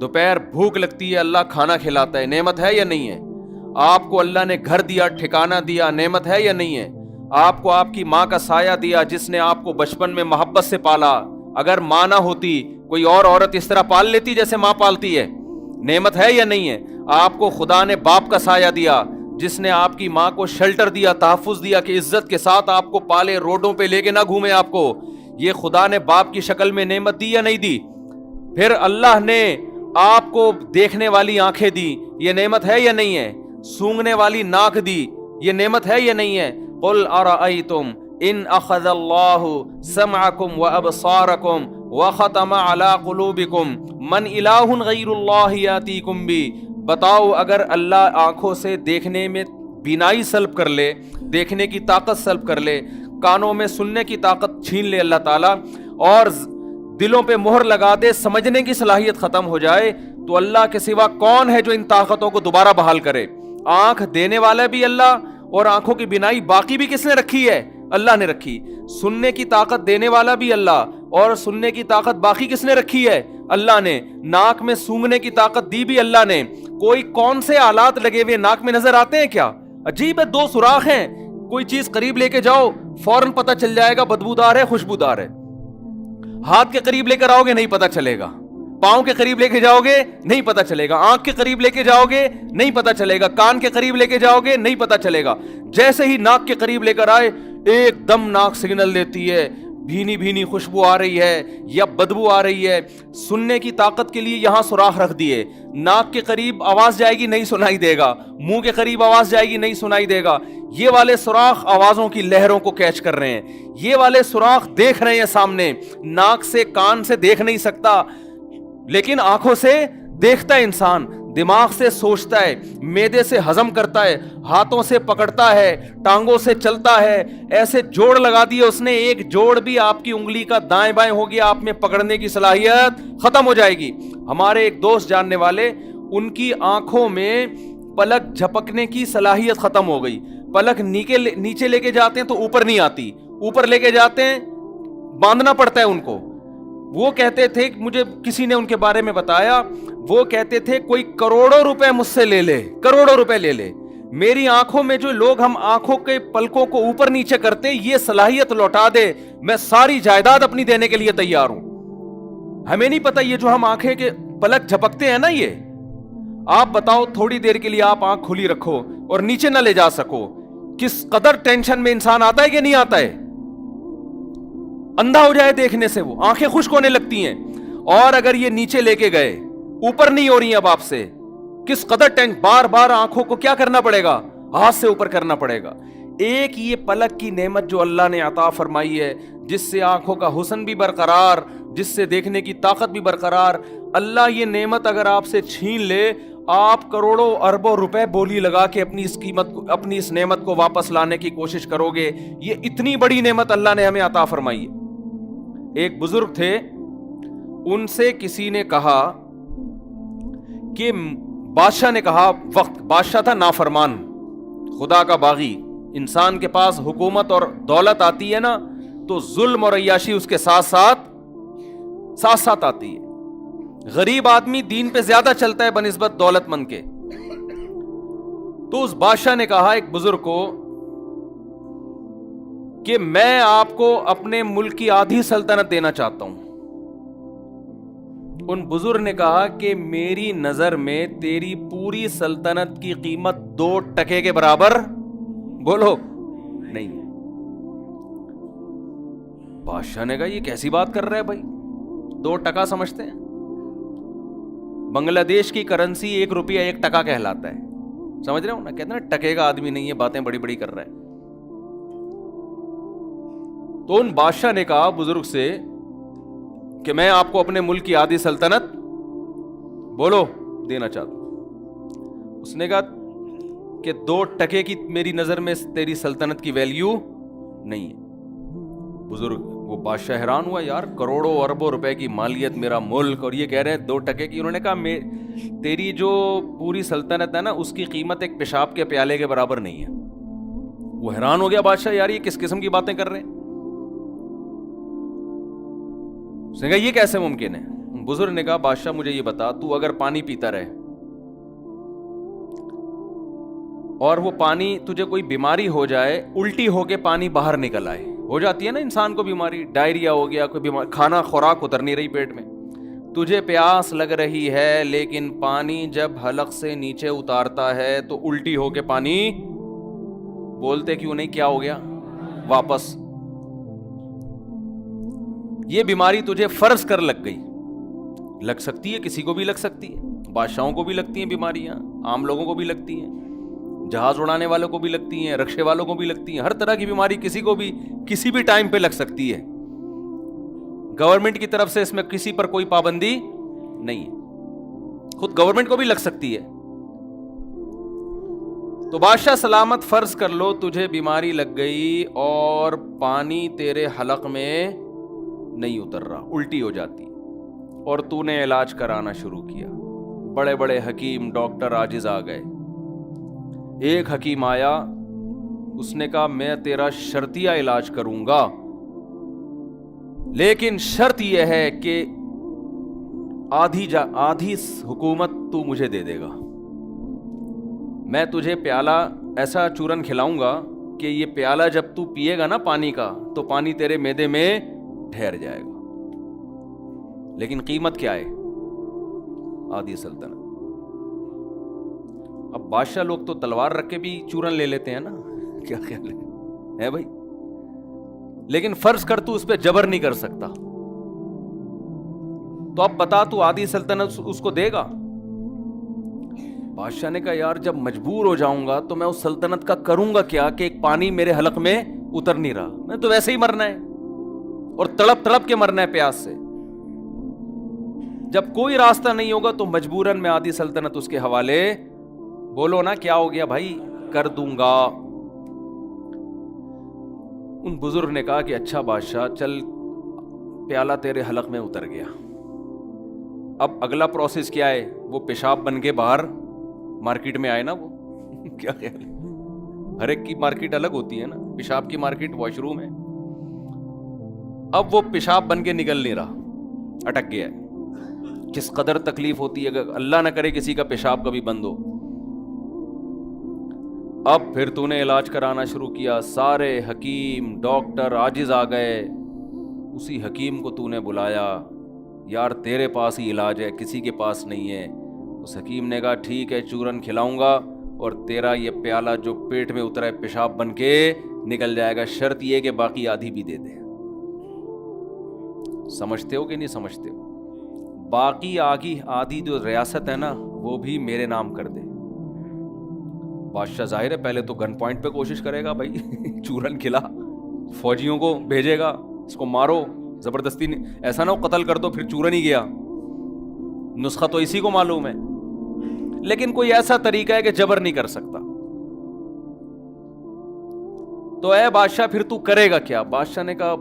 دوپہر بھوک لگتی ہے اللہ کھانا کھلاتا ہے, نعمت ہے یا نہیں ہے؟ آپ کو اللہ نے گھر دیا, ٹھکانہ دیا, نعمت ہے یا نہیں ہے؟ آپ کو آپ کی ماں کا سایہ دیا جس نے آپ کو بچپن میں محبت سے پالا, اگر ماں نہ ہوتی کوئی اور عورت اس طرح پال لیتی جیسے ماں پالتی ہے, نعمت ہے یا نہیں ہے؟ آپ کو خدا نے باپ کا سایہ دیا جس نے آپ کی ماں کو شیلٹر دیا, تحفظ دیا کہ عزت کے ساتھ آپ کو پالے, روڈوں پہ لے کے نہ گھومے آپ کو, یہ خدا نے باپ کی شکل میں نعمت دی یا نہیں دی؟ پھر اللہ نے آپ کو دیکھنے والی آنکھیں دی, یہ نعمت ہے یا نہیں ہے؟ سونگھنے والی ناک دی, یہ نعمت ہے یا نہیں ہے؟ قل ارأیتم ان اخذ اللہ سمعکم وابصارکم وختم علی قلوبکم من الہ غیر اللہ یاتیکم بی, بتاؤ اگر اللہ آنکھوں سے دیکھنے میں بینائی سلب کر لے, دیکھنے کی طاقت سلب کر لے, کانوں میں سننے کی طاقت چھین لے اللہ تعالیٰ, اور دلوں پہ مہر لگا دے, سمجھنے کی صلاحیت ختم ہو جائے, تو اللہ کے سوا کون ہے جو ان طاقتوں کو دوبارہ بحال کرے؟ آنکھ دینے والا بھی اللہ, اور آنکھوں کی بینائی باقی بھی کس نے رکھی ہے؟ اللہ نے رکھی. سننے کی طاقت دینے والا بھی اللہ, اور سننے کی طاقت باقی کس نے رکھی ہے؟ اللہ نے. ناک میں سونگھنے کی طاقت دی بھی اللہ نے. کوئی کون سے آلات لگے ہوئے ناک میں نظر آتے ہیں کیا؟ عجیب ہے, 2 سوراخ ہیں, کوئی چیز قریب لے کے جاؤ فوراً پتہ چل جائے گا بدبودار ہے خوشبودار ہے. ہاتھ کے قریب لے کر آؤ گے نہیں پتہ چلے گا, پاؤں کے قریب لے کے جاؤ گے نہیں پتہ چلے گا, آنکھ کے قریب لے کے جاؤ گے نہیں پتہ چلے گا, کان کے قریب لے کے جاؤ گے نہیں پتہ چلے گا. جیسے ہی ناک کے قریب لے کر آئے ایک دم ناک سگنل دیتی ہے, بھینی بھینی خوشبو آ رہی ہے یا بدبو آ رہی ہے. سننے کی طاقت کے لیے یہاں سوراخ رکھ دیے, ناک کے قریب آواز جائے گی نہیں سنائی دے گا, منہ کے قریب آواز جائے گی نہیں سنائی دے گا. یہ والے سوراخ آوازوں کی لہروں کو کیچ کر رہے ہیں, یہ والے سوراخ دیکھ رہے ہیں سامنے. ناک سے کان سے دیکھ نہیں سکتا, لیکن آنکھوں سے دیکھتا ہے انسان, دماغ سے سوچتا ہے, معدے سے ہضم کرتا ہے, ہاتھوں سے پکڑتا ہے, ٹانگوں سے چلتا ہے. ایسے جوڑ لگا دیے اس نے, ایک جوڑ بھی آپ کی انگلی کا دائیں بائیں ہو گیا, آپ میں پکڑنے کی صلاحیت ختم ہو جائے گی. ہمارے ایک دوست جاننے والے, ان کی آنکھوں میں پلک جھپکنے کی صلاحیت ختم ہو گئی. پلک نیچے لے کے جاتے ہیں تو اوپر نہیں آتی, اوپر لے کے جاتے ہیں باندھنا پڑتا ہے ان کو. وہ کہتے تھے, مجھے کسی نے ان کے بارے میں بتایا, وہ کہتے تھے کوئی کروڑوں روپے مجھ سے لے لے, کروڑوں روپے لے لے, میری آنکھوں میں جو لوگ ہم آنکھوں کے پلکوں کو اوپر نیچے کرتے یہ صلاحیت لوٹا دے, میں ساری جائیداد اپنی دینے کے لیے تیار ہوں. ہمیں نہیں پتا یہ جو ہم آنکھیں کے پلک جھپکتے ہیں نا, یہ آپ بتاؤ تھوڑی دیر کے لیے آپ آنکھ کھلی رکھو اور نیچے نہ لے جا سکو, کس قدر ٹینشن میں انسان آتا ہے کہ نہیں آتا ہے؟ اندھا ہو جائے دیکھنے سے, وہ آنکھیں خشک ہونے لگتی ہیں. اور اگر یہ نیچے لے کے گئے, اوپر نہیں ہو رہی ہیں اب آپ سے, کس قدر بار بار آنکھوں کو کیا کرنا پڑے گا؟ ہاتھ سے اوپر کرنا پڑے گا. ایک یہ پلک کی نعمت جو اللہ نے عطا فرمائی ہے, جس سے آنکھوں کا حسن بھی برقرار, جس سے دیکھنے کی طاقت بھی برقرار, اللہ یہ نعمت اگر آپ سے چھین لے, آپ کروڑوں اربوں روپے بولی لگا کے اپنی اس نعمت کو واپس لانے کی کوشش کرو گے. یہ اتنی بڑی نعمت اللہ نے ہمیں عطا فرمائی ہے. ایک بزرگ تھے, ان سے کسی نے کہا کہ بادشاہ نے کہا, وقت بادشاہ تھا نافرمان, خدا کا باغی, انسان کے پاس حکومت اور دولت آتی ہے نا تو ظلم اور عیاشی اس کے ساتھ ساتھ آتی ہے. غریب آدمی دین پہ زیادہ چلتا ہے بنسبت دولت مند کے. تو اس بادشاہ نے کہا ایک بزرگ کو کہ میں آپ کو اپنے ملک کی آدھی سلطنت دینا چاہتا ہوں. ان بزرگ نے کہا کہ میری نظر میں تیری پوری سلطنت کی قیمت 2 ٹکے کے برابر بولو نہیں. بادشاہ نے کہا یہ کیسی بات کر رہا ہے بھائی, 2 ٹکا سمجھتے ہیں؟ بنگلہ دیش کی کرنسی 1 روپیہ 1 ٹکا کہلاتا ہے, سمجھ رہے ہو نا, کہتے ہیں نا ٹکے کا آدمی نہیں ہے, باتیں بڑی بڑی کر رہا ہے. تو ان بادشاہ نے کہا بزرگ سے کہ میں آپ کو اپنے ملک کی آدھی سلطنت بولو دینا چاہتا ہوں. اس نے کہا کہ 2 ٹکے کی میری نظر میں تیری سلطنت کی ویلیو نہیں ہے. بزرگ وہ بادشاہ حیران ہوا, یار کروڑوں اربوں روپے کی مالیت میرا ملک, اور یہ کہہ رہے ہیں 2 ٹکے کی. انہوں نے کہا تیری جو پوری سلطنت ہے نا اس کی قیمت ایک پیشاب کے پیالے کے برابر نہیں ہے. وہ حیران ہو گیا بادشاہ, یار یہ کس قسم کی باتیں کر رہے ہیں. اس نے کہا یہ کیسے ممکن ہے؟ بزرگ نے کہا بادشاہ مجھے یہ بتا، تو اگر پانی پیتا رہے اور وہ پانی تجھے کوئی بیماری ہو جائے، الٹی ہو کے پانی باہر نکل آئے، ہو جاتی ہے نا انسان کو بیماری، ڈائریا ہو گیا، کوئی بیماری، کھانا خوراک اتر نہیں رہی پیٹ میں، تجھے پیاس لگ رہی ہے لیکن پانی جب حلق سے نیچے اتارتا ہے تو الٹی ہو کے پانی، بولتے کیوں نہیں کیا ہو گیا واپس؟ یہ بیماری تجھے فرض کر لگ گئی، لگ سکتی ہے، کسی کو بھی لگ سکتی ہے، بادشاہوں کو بھی لگتی ہیں بیماریاں، عام لوگوں کو بھی لگتی ہیں، جہاز اڑانے والوں کو بھی لگتی ہیں، رکشے والوں کو بھی لگتی ہیں، ہر طرح کی بیماری کسی کو بھی کسی بھی ٹائم پہ لگ سکتی ہے۔ گورنمنٹ کی طرف سے اس میں کسی پر کوئی پابندی نہیں ہے، خود گورنمنٹ کو بھی لگ سکتی ہے۔ تو بادشاہ سلامت فرض کر لو تجھے بیماری لگ گئی اور پانی تیرے حلق میں نہیں اتر رہا، الٹی ہو جاتی، اور تو نے علاج کرانا شروع کیا، بڑے بڑے حکیم ڈاکٹر عاجز آ گئے۔ ایک حکیم آیا، اس نے کہا میں تیرا شرطیہ علاج کروں گا، لیکن شرط یہ ہے کہ آدھی حکومت تو مجھے دے دے گا، میں تجھے پیالہ ایسا چورن کھلاؤں گا کہ یہ پیالہ جب تو پیے گا نا پانی کا تو پانی تیرے معدے میں ٹھہر جائے گا، لیکن قیمت کیا ہے؟ آدھی سلطنت۔ اب بادشاہ لوگ تو تلوار رکھ کے بھی چورن لے لیتے ہیں نا، کیا خیال ہے بھائی؟ لیکن فرض کر تو اس پہ جبر نہیں کر سکتا، تو اب بتا تو آدھی سلطنت اس کو دے گا؟ بادشاہ نے کہا یار جب مجبور ہو جاؤں گا تو میں اس سلطنت کا کروں گا کیا کہ ایک پانی میرے حلق میں اتر نہیں رہا، میں تو ویسے ہی مرنا ہے اور تڑپ تڑپ کے مرنا ہے پیاس سے، جب کوئی راستہ نہیں ہوگا تو مجبوراً میں آدھی سلطنت اس کے حوالے، بولو نا کیا ہو گیا بھائی، کر دوں گا۔ ان بزرگ نے کہا کہ اچھا بادشاہ چل پیالہ تیرے حلق میں اتر گیا، اب اگلا پروسیس کیا ہے؟ وہ پیشاب بن کے باہر مارکیٹ میں آئے نا، وہ کیا خیال ہے؟ ہر ایک کی مارکیٹ الگ ہوتی ہے نا، پیشاب کی مارکیٹ واش روم ہے، اب وہ پیشاب بن کے نکل نہیں رہا، اٹک گیا ہے۔ کس قدر تکلیف ہوتی ہے اگر اللہ نہ کرے کسی کا پیشاب کبھی بند ہو۔ اب پھر تو نے علاج کرانا شروع کیا، سارے حکیم ڈاکٹر عاجز آ گئے، اسی حکیم کو تو نے بلایا، یار تیرے پاس ہی علاج ہے، کسی کے پاس نہیں ہے۔ اس حکیم نے کہا ٹھیک ہے چورن کھلاؤں گا اور تیرا یہ پیالہ جو پیٹ میں اترا ہے پیشاب بن کے نکل جائے گا، شرط یہ کہ باقی آدھی بھی دے دے۔ سمجھتے ہو کہ نہیں سمجھتے ہو؟ باقی آدھی جو ریاست ہے نا وہ بھی میرے نام کر دے۔ بادشاہ ظاہر ہے پہلے تو گن پوائنٹ پہ کوشش کرے گا بھائی چورن کھلا، فوجیوں کو بھیجے گا، اس کو مارو زبردستی، ایسا نہ ہو قتل کر دو پھر چورن ہی گیا، نسخہ تو اسی کو معلوم ہے، لیکن کوئی ایسا طریقہ ہے کہ جبر نہیں کر سکتا۔ تو اے بادشاہ پھر تو کرے گا کیا؟ بادشاہ نے کہا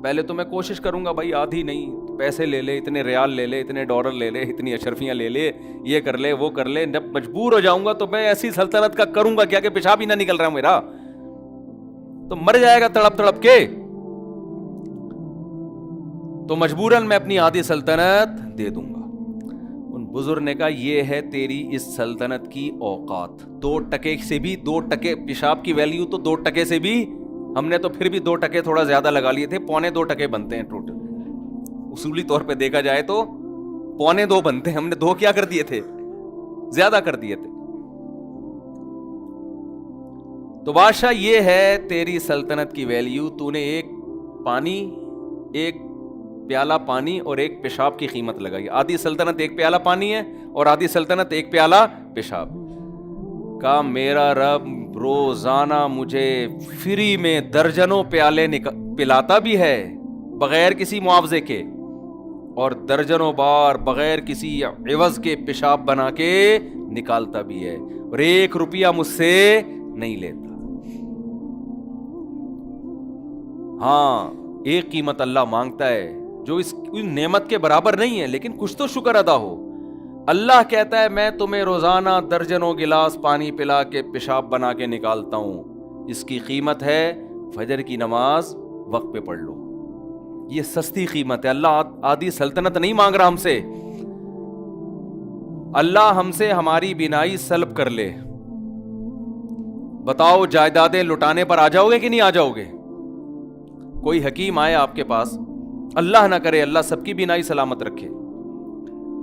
پہلے تو میں کوشش کروں گا بھائی آدھی نہیں، پیسے لے لے، اتنے ریال لے لے، اتنے ڈالر لے لے، اتنی اشرفیاں لے لے، یہ کر لے وہ کر لے، جب مجبور ہو جاؤں گا تو میں ایسی سلطنت کا کروں گا کیا کہ پیشاب ہی نہ نکل رہا میرا، تو مر جائے گا تڑپ تڑپ کے، تو مجبوراً میں اپنی آدھی سلطنت دے دوں گا۔ ان بزرگ نے کہا یہ ہے تیری اس سلطنت کی اوقات، 2% سے بھی 2% پیشاب کی ویلیو تو 2% سے بھی، ہم نے تو پھر بھی 2% تھوڑا زیادہ لگا لیے تھے، 2.25% بنتے ہیں ٹوٹل، اصولی طور پہ دیکھا جائے تو 2.25 بنتے ہیں، ہم نے 2 کیا کر دیے تھے، زیادہ کر دیے تھے۔ تو بادشاہ یہ ہے تیری سلطنت کی ویلیو، تو نے ایک پیالہ پانی اور ایک پیشاب کی قیمت لگائی، آدھی سلطنت ایک پیالہ پانی ہے اور آدھی سلطنت ایک پیالہ پیشاب کا۔ میرا رب روزانہ مجھے فری میں درجنوں پیالے پلاتا بھی ہے بغیر کسی معاوضے کے، اور درجنوں بار بغیر کسی عوض کے پیشاب بنا کے نکالتا بھی ہے، اور 1 روپیہ مجھ سے نہیں لیتا۔ ہاں ایک قیمت اللہ مانگتا ہے جو اس نعمت کے برابر نہیں ہے، لیکن کچھ تو شکر ادا ہو۔ اللہ کہتا ہے میں تمہیں روزانہ درجنوں گلاس پانی پلا کے پیشاب بنا کے نکالتا ہوں، اس کی قیمت ہے فجر کی نماز وقت پہ پڑھ لو، یہ سستی قیمت ہے. اللہ آدھی سلطنت نہیں مانگ رہا ہم سے. اللہ ہم سے ہماری بینائی سلب کر لے. بتاؤ جائیدادیں لٹانے پر آ جاؤ گے کہ نہیں آ جاؤ گے؟ کوئی حکیم آئے آپ کے پاس, اللہ نہ کرے اللہ سب کی بینائی سلامت رکھے,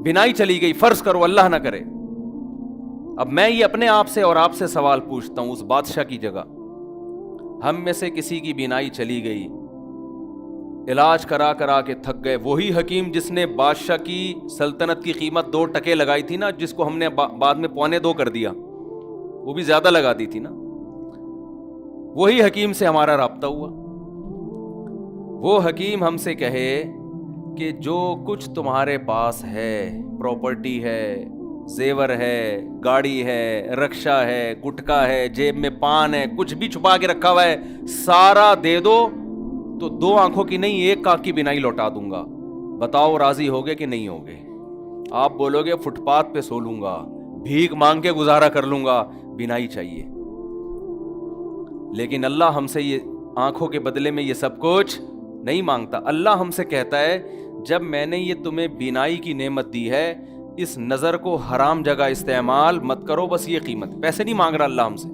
بینائی چلی گئی, فرض کرو اللہ نہ کرے. اب میں یہ اپنے آپ سے اور آپ سے سوال پوچھتا ہوں, اس بادشاہ کی جگہ ہم میں سے کسی کی بینائی چلی گئی, علاج کرا کرا کے تھک گئے, وہی حکیم جس نے بادشاہ کی سلطنت کی قیمت 2 ٹکے لگائی تھی نا, جس کو ہم نے بعد میں 2.25 کر دیا, وہ بھی زیادہ لگا دی تھی نا, وہی حکیم سے ہمارا رابطہ ہوا. وہ حکیم ہم سے کہے کہ جو کچھ تمہارے پاس ہے, پراپرٹی ہے, زیور ہے, گاڑی ہے, رکشہ ہے, گٹکا ہے, جیب میں پان ہے, کچھ بھی چھپا کے رکھا ہوا ہے, سارا دے دو تو 2 آنکھوں کی نہیں 1 آنکھ کی بینائی لوٹا دوں گا. بتاؤ راضی ہوگے کہ نہیں ہوگے؟ آپ بولو گے فٹ پاتھ پہ سو لوں گا, بھیک مانگ کے گزارا کر لوں گا, بینائی چاہیے. لیکن اللہ ہم سے یہ آنکھوں کے بدلے میں یہ سب کچھ نہیں مانگتا. اللہ ہم سے کہتا ہے جب میں نے یہ تمہیں بینائی کی نعمت دی ہے, اس نظر کو حرام جگہ استعمال مت کرو, بس یہ قیمت. پیسے نہیں مانگ رہا اللہ ہم سے.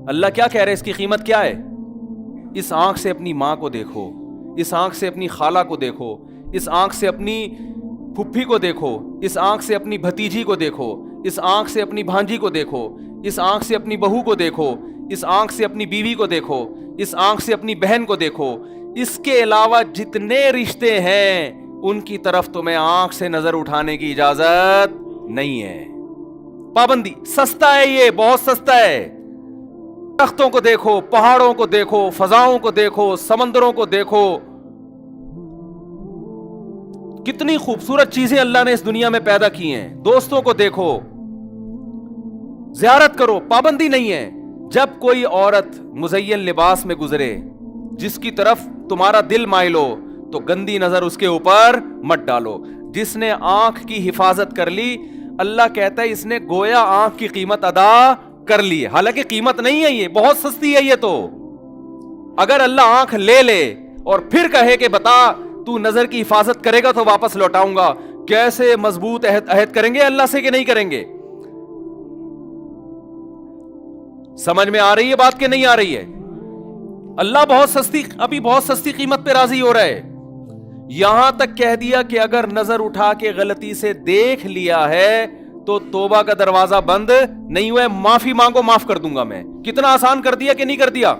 اللہ کیا کہہ رہے, اس کی قیمت کیا ہے؟ اس آنکھ سے اپنی ماں کو دیکھو, اس آنکھ سے اپنی خالہ کو دیکھو, اس آنکھ سے اپنی پھپھی کو دیکھو, اس آنکھ سے اپنی بھتیجی کو دیکھو, اس آنکھ سے اپنی بھانجی کو دیکھو, اس آنکھ سے اپنی بہو کو دیکھو, اس آنکھ سے اپنی بیوی کو دیکھو, اس آنکھ سے اپنی بہن کو دیکھو. اس کے علاوہ جتنے رشتے ہیں ان کی طرف تمہیں آنکھ سے نظر اٹھانے کی اجازت نہیں ہے. پابندی. سستا ہے, یہ بہت سستا ہے. درختوں کو دیکھو, پہاڑوں کو دیکھو, فضاؤں کو دیکھو, سمندروں کو دیکھو, کتنی خوبصورت چیزیں اللہ نے اس دنیا میں پیدا کی ہیں. دوستوں کو دیکھو, زیارت کرو, پابندی نہیں ہے. جب کوئی عورت مزین لباس میں گزرے جس کی طرف تمہارا دل مائل ہو تو گندی نظر اس کے اوپر مت ڈالو. جس نے آنکھ کی حفاظت کر لی, اللہ کہتا ہے اس نے گویا آنکھ کی قیمت ادا کر لی. حالانکہ قیمت نہیں ہے, یہ بہت سستی ہے. یہ تو اگر اللہ آنکھ لے لے اور پھر کہے کہ بتا تو نظر کی حفاظت کرے گا تو واپس لوٹاؤں گا, کیسے مضبوط عہد کریں گے اللہ سے کہ نہیں کریں گے؟ سمجھ میں آ رہی ہے بات کہ نہیں آ رہی ہے؟ اللہ بہت سستی قیمت پہ راضی ہو رہا ہے. یہاں تک کہہ دیا کہ اگر نظر اٹھا کے غلطی سے دیکھ لیا ہے تو توبہ کا دروازہ بند نہیں ہوا ہے, معافی مانگو, معاف کر دوں گا میں. کتنا آسان کر دیا کہ نہیں کر دیا؟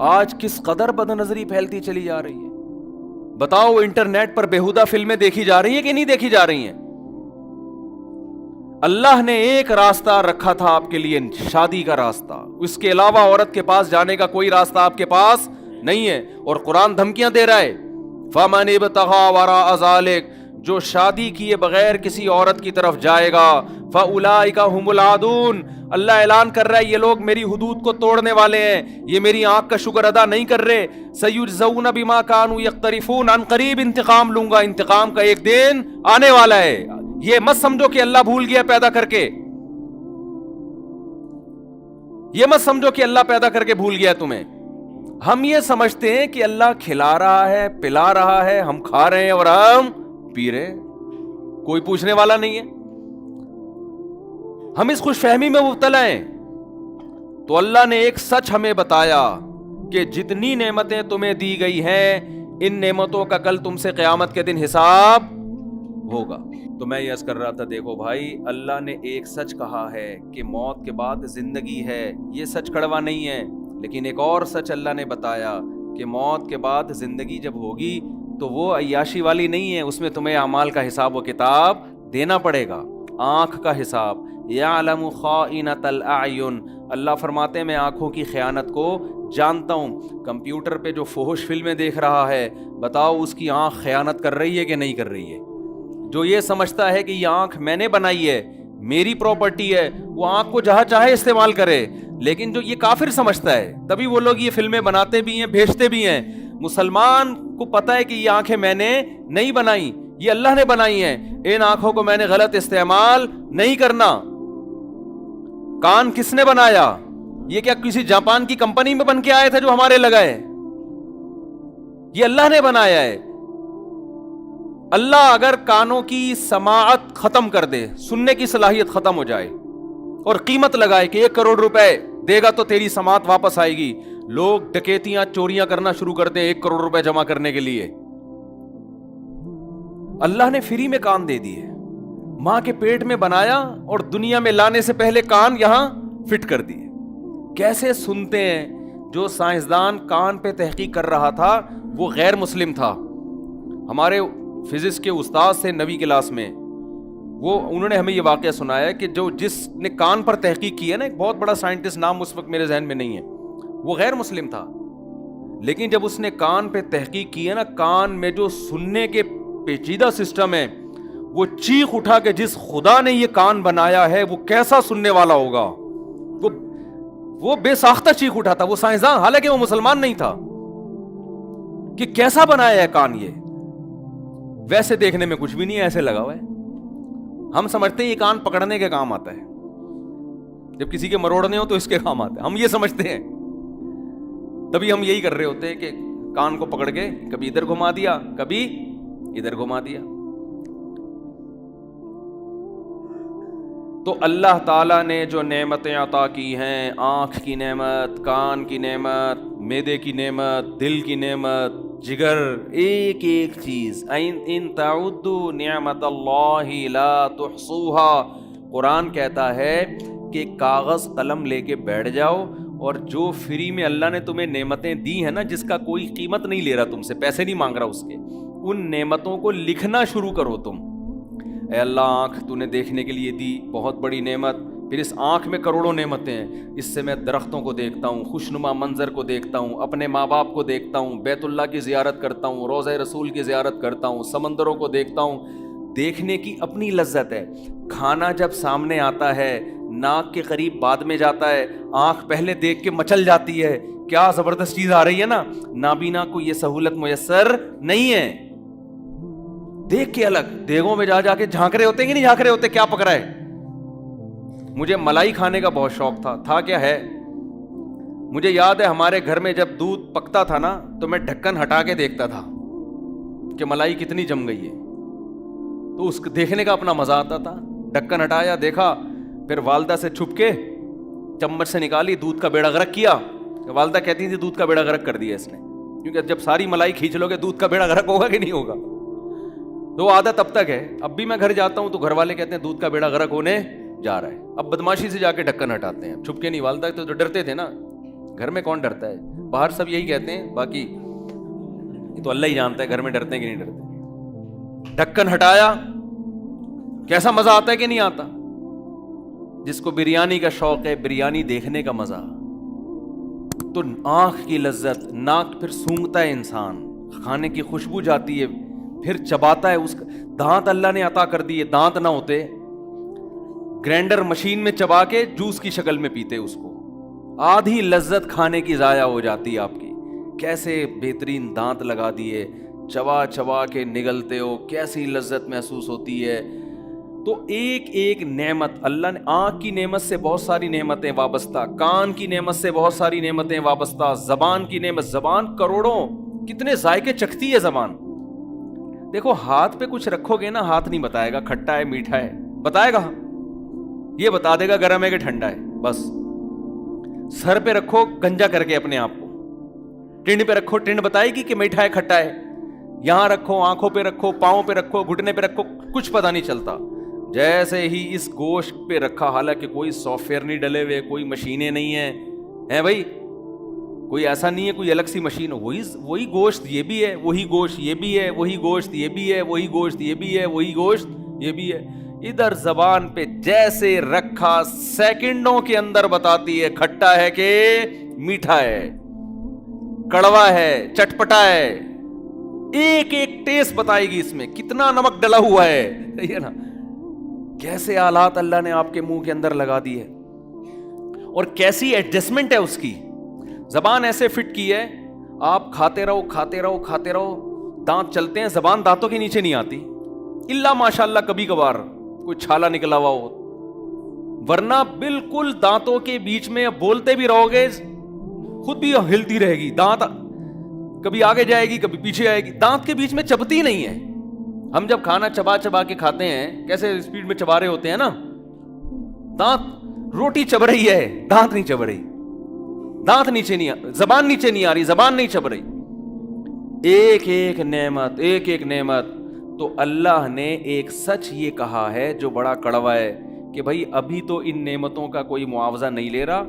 آج کس قدر بد نظری پھیلتی چلی جا رہی ہے. بتاؤ انٹرنیٹ پر بےہودہ فلمیں دیکھی جا رہی ہیں کہ نہیں دیکھی جا رہی ہیں؟ اللہ نے ایک راستہ رکھا تھا آپ کے لیے, شادی کا راستہ. اس کے علاوہ عورت کے پاس جانے کا کوئی راستہ آپ کے پاس نہیں ہے. اور قرآن دھمکیاں دے رہا ہے, فَمَنِ ابْتَغَىٰ وَرَاءَ ذَلِكَ, جو شادی کیے بغیر کسی عورت کی طرف جائے گا, فَأُولَٰئِكَ هُمُ الْعَادُونَ, اللہ اعلان کر رہا ہے یہ لوگ میری حدود کو توڑنے والے ہیں, یہ میری آنکھ کا شکر ادا نہیں کر رہے. سَيُجْزَوْنَ بِمَا كَانُوا يَقْتَرِفُونَ, عن قریب انتقام لوں گا, انتقام کا ایک دن آنے والا ہے. یہ مت سمجھو کہ اللہ بھول گیا پیدا کر کے, یہ مت سمجھو کہ اللہ پیدا کر کے بھول گیا تمہیں. ہم یہ سمجھتے ہیں کہ اللہ کھلا رہا ہے, پلا رہا ہے, ہم کھا رہے ہیں اور ہم پی رہے, کوئی پوچھنے والا نہیں ہے. ہم اس خوش فہمی میں مبتلا ہیں. تو اللہ نے ایک سچ ہمیں بتایا کہ جتنی نعمتیں تمہیں دی گئی ہیں ان نعمتوں کا کل تم سے قیامت کے دن حساب ہوگا. تو میں یہ عرض کر رہا تھا, دیکھو بھائی, اللہ نے ایک سچ کہا ہے کہ موت کے بعد زندگی ہے, یہ سچ کڑوا نہیں ہے. لیکن ایک اور سچ اللہ نے بتایا کہ موت کے بعد زندگی جب ہوگی تو وہ عیاشی والی نہیں ہے, اس میں تمہیں اعمال کا حساب و کتاب دینا پڑے گا, آنکھ کا حساب. یعلم خائنۃ الاعین, اللہ فرماتے ہیں میں آنکھوں کی خیانت کو جانتا ہوں. کمپیوٹر پہ جو فحش فلمیں دیکھ رہا ہے, بتاؤ اس کی آنکھ خیانت کر رہی ہے کہ نہیں کر رہی ہے؟ جو یہ سمجھتا ہے کہ یہ آنکھ میں نے بنائی ہے, میری پراپرٹی ہے, وہ آنکھ کو جہاں چاہے استعمال کرے. لیکن جو یہ کافر سمجھتا ہے, تبھی وہ لوگ یہ فلمیں بناتے بھی ہیں, بھیجتے بھی ہیں. مسلمان کو پتا ہے کہ یہ آنکھیں میں نے نہیں بنائی, یہ اللہ نے بنائی ہیں, ان آنکھوں کو میں نے غلط استعمال نہیں کرنا. کان کس نے بنایا؟ یہ کیا کسی جاپان کی کمپنی میں بن کے آئے تھے جو ہمارے لگائے؟ یہ اللہ نے بنایا ہے. اللہ اگر کانوں کی سماعت ختم کر دے, سننے کی صلاحیت ختم ہو جائے, اور قیمت لگائے کہ 1 کروڑ روپے دے گا تو تیری سماعت واپس آئے گی, لوگ ڈکیتیاں چوریاں کرنا شروع کر دیں 1 کروڑ روپے جمع کرنے کے لیے. اللہ نے فری میں کان دے دیے, ماں کے پیٹ میں بنایا اور دنیا میں لانے سے پہلے کان یہاں فٹ کر دیے. کیسے سنتے ہیں؟ جو سائنسدان کان پہ تحقیق کر رہا تھا وہ غیر مسلم تھا. ہمارے فزکس کے استاد سے 9ویں کلاس میں, وہ انہوں نے ہمیں یہ واقعہ سنایا کہ جس نے کان پر تحقیق کی ہے نا, ایک بہت بڑا سائنٹسٹ, نام اس وقت میرے ذہن میں نہیں ہے, وہ غیر مسلم تھا. لیکن جب اس نے کان پہ تحقیق کی ہے نا, کان میں جو سننے کے پیچیدہ سسٹم ہے, وہ چیخ اٹھا کہ جس خدا نے یہ کان بنایا ہے وہ کیسا سننے والا ہوگا. وہ بے ساختہ چیخ اٹھا تھا, وہ سائنسدان, حالانکہ وہ مسلمان نہیں تھا, کہ کیسا بنایا ہے کان یہ. ویسے دیکھنے میں کچھ بھی نہیں, ایسے لگا ہوا ہے. ہم سمجھتے ہیں یہ کان پکڑنے کے کام آتا ہے, جب کسی کے مروڑنے ہو تو اس کے کام آتا ہے, ہم یہ سمجھتے ہیں. تبھی ہم یہی کر رہے ہوتے ہیں کہ کان کو پکڑ کے کبھی ادھر گھما دیا, کبھی ادھر گھما دیا. تو اللہ تعالیٰ نے جو نعمتیں عطا کی ہیں, آنکھ کی نعمت, کان کی نعمت, معدے کی نعمت, دل کی نعمت, جگر, ایک ایک چیز, ان تعدوا نعمت اللہ لا تحصوها. قرآن کہتا ہے کہ کاغذ قلم لے کے بیٹھ جاؤ, اور جو فری میں اللہ نے تمہیں نعمتیں دی ہیں نا, جس کا کوئی قیمت نہیں لے رہا تم سے, پیسے نہیں مانگ رہا اس کے, ان نعمتوں کو لکھنا شروع کرو تم. اے اللہ, آنکھ تو نے دیکھنے کے لیے دی, بہت بڑی نعمت. پھر اس آنکھ میں کروڑوں نعمتیں ہیں, اس سے میں درختوں کو دیکھتا ہوں, خوشنما منظر کو دیکھتا ہوں, اپنے ماں باپ کو دیکھتا ہوں, بیت اللہ کی زیارت کرتا ہوں, روضہ رسول کی زیارت کرتا ہوں, سمندروں کو دیکھتا ہوں. دیکھنے کی اپنی لذت ہے. کھانا جب سامنے آتا ہے, ناک کے قریب بعد میں جاتا ہے, آنکھ پہلے دیکھ کے مچل جاتی ہے, کیا زبردست چیز آ رہی ہے نا. نابینا کو یہ سہولت میسر نہیں ہے. دیکھ کے الگ دیگوں میں جا کے جھانک رہے ہوتے ہیں کہ نہیں جھانک رہے ہوتے, کیا پک رہا ہے. مجھے ملائی کھانے کا بہت شوق تھا کیا ہے. مجھے یاد ہے ہمارے گھر میں جب دودھ پکتا تھا نا, تو میں ڈھکن ہٹا کے دیکھتا تھا کہ ملائی کتنی جم گئی ہے, تو اس کو دیکھنے کا اپنا مزہ آتا تھا. ڈھکن ہٹایا, دیکھا, پھر والدہ سے چھپ کے چمچ سے نکالی, دودھ کا بیڑا غرق کیا. والدہ کہتی تھی دودھ کا بیڑا غرق کر دیا اس نے, کیونکہ جب ساری ملائی کھینچ لو گے دودھ کا بیڑا غرق ہوگا کہ نہیں ہوگا. تو وہ عادت اب تک ہے. اب بھی میں گھر جاتا ہوں تو گھر والے کہتے ہیں دودھ کا بیڑا غرق ہونے جا رہا ہے. اب بدماشی سے جا کے ڈھکن ہٹاتے ہیں, چھپ کے نہیں. والدہ تو ڈرتے تھے نا, گھر میں کون ڈرتا ہے, باہر سب یہی کہتے ہیں, باقی یہ تو اللہ ہی جانتا ہے گھر میں ڈرتے ہیں کہ نہیں ڈرتے. ڈھکن ہٹایا, کیسا مزہ آتا ہے کہ نہیں آتا. جس کو بریانی کا شوق ہے, بریانی دیکھنے کا مزہ, تو آنکھ کی لذت, ناک پھر سونگتا ہے انسان, کھانے کی خوشبو جاتی ہے, پھر چباتا ہے. اس کا دانت اللہ نے عطا کر دیے, دانت نہ ہوتے گرینڈر مشین میں چبا کے جوس کی شکل میں پیتے اس کو, آدھی لذت کھانے کی ضائع ہو جاتی ہے آپ کی. کیسے بہترین دانت لگا دیے, چبا چبا کے نگلتے ہو, کیسی لذت محسوس ہوتی ہے. تو ایک ایک نعمت اللہ نے, آنکھ کی نعمت سے بہت ساری نعمتیں وابستہ, کان کی نعمت سے بہت ساری نعمتیں وابستہ, زبان کی نعمت, زبان کروڑوں, کتنے ذائقے چکھتی ہے زبان. دیکھو ہاتھ پہ کچھ رکھو گے نا, ہاتھ نہیں بتائے گا کھٹا ہے میٹھا ہے, بتائے گا, یہ بتا دے گا گرم ہے کہ ٹھنڈا ہے بس. سر پہ رکھو گنجا کر کے اپنے آپ کو, ٹنڈ پہ رکھو, ٹنڈ بتائے گی کہ میٹھا ہے کھٹا ہے. یہاں رکھو, آنکھوں پہ رکھو, پاؤں پہ رکھو, گھٹنے پہ رکھو, کچھ پتا نہیں چلتا. جیسے ہی اس گوشت پہ رکھا, حالانکہ کوئی سافٹ ویئر نہیں ڈلے ہوئے, کوئی مشینیں نہیں ہیں بھائی, کوئی ایسا نہیں ہے کوئی الگ سی مشین, وہی گوشت یہ بھی ہے, وہی گوشت یہ بھی ہے, وہی گوشت یہ بھی ہے, وہی گوشت یہ بھی ہے, وہی گوشت یہ بھی ہے. ادھر زبان پہ جیسے رکھا, سیکنڈوں کے اندر بتاتی ہے کھٹا ہے کہ میٹھا ہے, کڑوا ہے, چٹپٹا ہے. ایک ایک ٹیسٹ بتائے گی اس میں کتنا نمک ڈلا ہوا ہے, یہ نا کیسے آلات اللہ نے آپ کے منہ کے اندر لگا دی ہے, اور کیسی ایڈجسٹمنٹ ہے اس کی. زبان ایسے فٹ کی ہے, آپ کھاتے رہو کھاتے رہو کھاتے رہو, دانت چلتے ہیں, زبان دانتوں کے نیچے نہیں آتی, الا ماشاء اللہ کبھی کبھار کوئی چھالا نکلا ہوا ہو, ورنہ بالکل دانتوں کے بیچ میں بولتے بھی رہو گے خود بھی ہلتی رہے گی, دانت کبھی آگے جائے گی کبھی پیچھے آئے گی, دانت کے بیچ میں چبتی نہیں ہے. ہم جب کھانا چبا چبا کے کھاتے ہیں کیسے اسپیڈ میں چبا رہے ہوتے ہیں نا, دانت روٹی چب رہی ہے, دانت نہیں چب رہی, دانت نیچے نہیں, زبان نیچے نہیں آ رہی, زبان نہیں چب رہی. ایک ایک نعمت, ایک ایک نعمت. تو اللہ نے ایک سچ یہ کہا ہے جو بڑا کڑوا ہے کہ بھائی ابھی تو ان نعمتوں کا کوئی معاوضہ نہیں لے رہا,